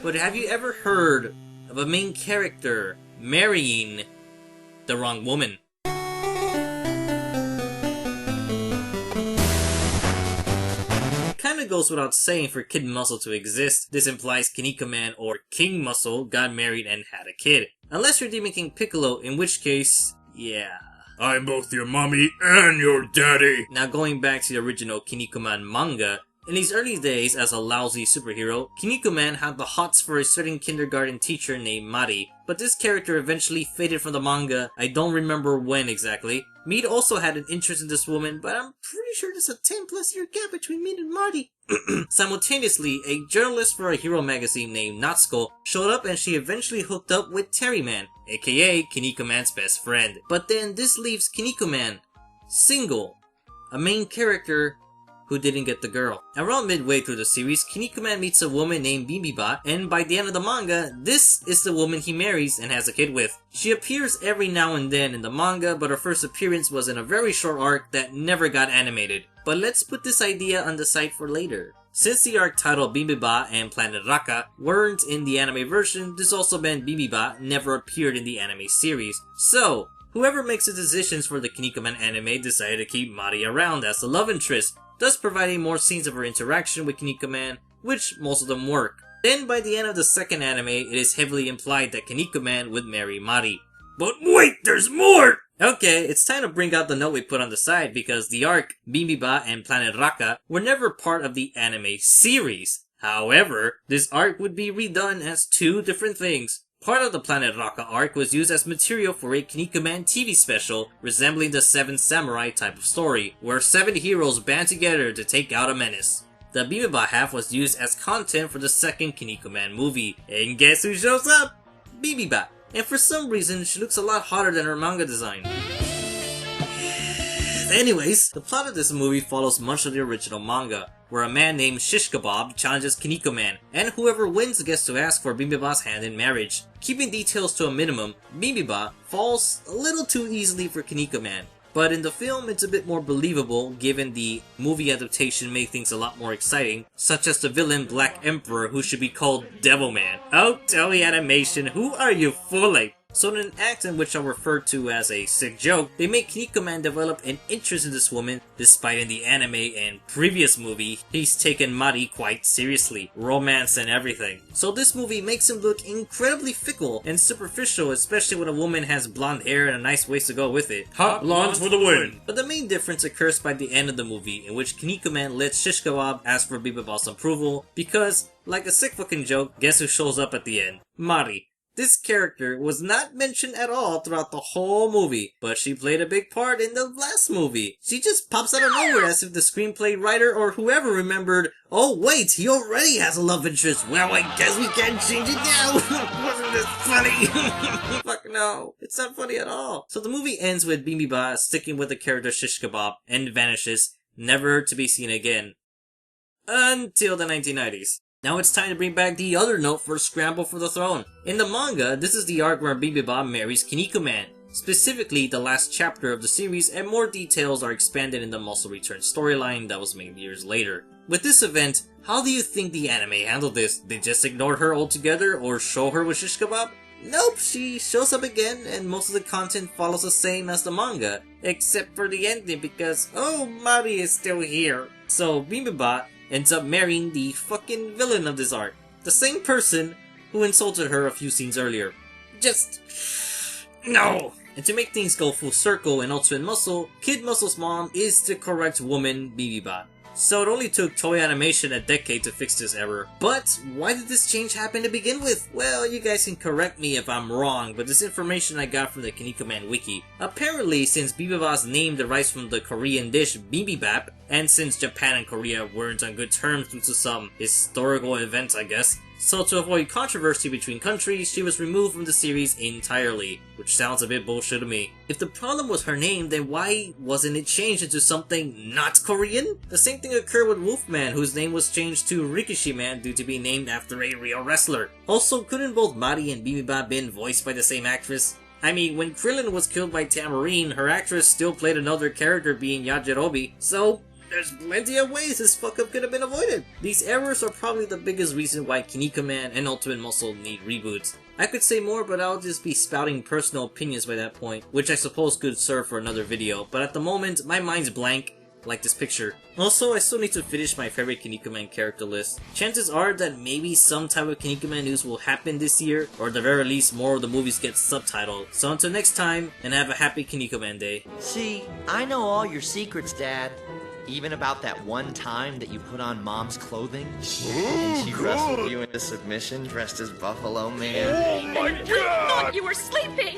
But have you ever heard of a main character marrying the wrong woman? Kinda goes without saying for Kid Muscle to exist. This implies Kinnikuman or King Muscle got married and had a kid. Unless you're Demon King Piccolo, in which case, yeah. I'm both your mommy and your daddy. Now going back to the original Kinnikuman manga, in his early days as a lousy superhero, Kinnikuman had the hots for a certain kindergarten teacher named Mari, but this character eventually faded from the manga. I don't remember when exactly. Mead also had an interest in this woman, but I'm pretty sure there's a 10+ year gap between Mead and Marty. Simultaneously, a journalist for a hero magazine named Natsuko showed up and she eventually hooked up with Terryman, aka Kinnikuman's best friend. But then this leaves Kinnikuman single, a main character who didn't get the girl. Around midway through the series, Kinnikuman meets a woman named Bibiba, and by the end of the manga, this is the woman he marries and has a kid with. She appears every now and then in the manga, but her first appearance was in a very short arc that never got animated. But let's put this idea on the side for later. Since the arc titled Bibiba and Planet Raka weren't in the anime version, this also meant Bibiba never appeared in the anime series. So, whoever makes the decisions for the Kinnikuman anime decided to keep Mari around as the love interest, thus providing more scenes of her interaction with Kinnikuman, which most of them work. Then by the end of the second anime, it is heavily implied that Kinnikuman would marry Mari. But wait, there's more! Okay, it's time to bring out the note we put on the side because the arc, Bibiba and Planet Raka, were never part of the anime series. However, this arc would be redone as two different things. Part of the Planet Raka arc was used as material for a Kinnikuman TV special resembling the Seven Samurai type of story, where 7 heroes band together to take out a menace. The Bibiba half was used as content for the second Kinnikuman movie, and guess who shows up? Bibiba. And for some reason, she looks a lot hotter than her manga design. Anyways, the plot of this movie follows much of the original manga, where a man named Shish Kebab challenges Kinnikuman, and whoever wins gets to ask for Bibiba's hand in marriage. Keeping details to a minimum, Bibiba falls a little too easily for Kinnikuman, but in the film it's a bit more believable given the movie adaptation made things a lot more exciting, such as the villain Black Emperor who should be called Devilman. Oh, Toei Animation, who are you fooling? So in an act in which I'll refer to as a sick joke, they make Kinnikuman develop an interest in this woman, despite in the anime and previous movie, he's taken Mari quite seriously, romance and everything. So this movie makes him look incredibly fickle and superficial, especially when a woman has blonde hair and a nice waist to go with it. Hot blondes for the win! But the main difference occurs by the end of the movie, in which Kinnikuman lets Shish Kebab ask for Bibiba's approval, because, like a sick fucking joke, guess who shows up at the end? Mari. This character was not mentioned at all throughout the whole movie, but she played a big part in the last movie. She just pops out of nowhere as if the screenplay writer or whoever remembered, oh wait, he already has a love interest. Well, I guess we can't change it now. Wasn't this funny? Fuck no, it's not funny at all. So the movie ends with Bibiba sticking with the character Shish Kebab and vanishes, never to be seen again. Until the 1990s. Now it's time to bring back the other note for Scramble for the Throne. In the manga, this is the arc where Bibiba marries Kinnikuman, specifically the last chapter of the series, and more details are expanded in the Muscle Return storyline that was made years later. With this event, how do you think the anime handled this? They just ignored her altogether or show her with Shish Kebab? Nope, she shows up again and most of the content follows the same as the manga, except for the ending because, oh, Mari is still here. So Bibiba ends up marrying the fucking villain of this arc, the same person who insulted her a few scenes earlier. Just... no! And to make things go full circle in Ultimate Muscle, Kid Muscle's mom is the correct woman, Bibiba. So it only took Toei Animation a decade to fix this error. But why did this change happen to begin with? Well, you guys can correct me if I'm wrong, but this information I got from the Kinnikuman wiki. Apparently, since Bibiba's name derives from the Korean dish bibimbap, and since Japan and Korea weren't on good terms due to some historical events, I guess, so to avoid controversy between countries, she was removed from the series entirely, which sounds a bit bullshit to me. If the problem was her name, then why wasn't it changed into something not Korean? The same thing occurred with Wolfman, whose name was changed to Rikishi Man due to being named after a real wrestler. Also, couldn't both Mari and Bibiba been voiced by the same actress? I mean, when Krillin was killed by Tamarine, her actress still played another character being Yajirobe, so there's plenty of ways this fuck up could have been avoided. These errors are probably the biggest reason why Kinnikuman and Ultimate Muscle need reboots. I could say more, but I'll just be spouting personal opinions by that point, which I suppose could serve for another video, but at the moment, my mind's blank, like this picture. Also, I still need to finish my favorite Kinnikuman character list. Chances are that maybe some type of Kinnikuman news will happen this year, or at the very least more of the movies get subtitled. So until next time, and have a happy Kinnikuman day. See, I know all your secrets, Dad. Even about that one time that you put on Mom's clothing and she wrestled you into submission dressed as Buffalo Man. Oh my God! I thought you were sleeping!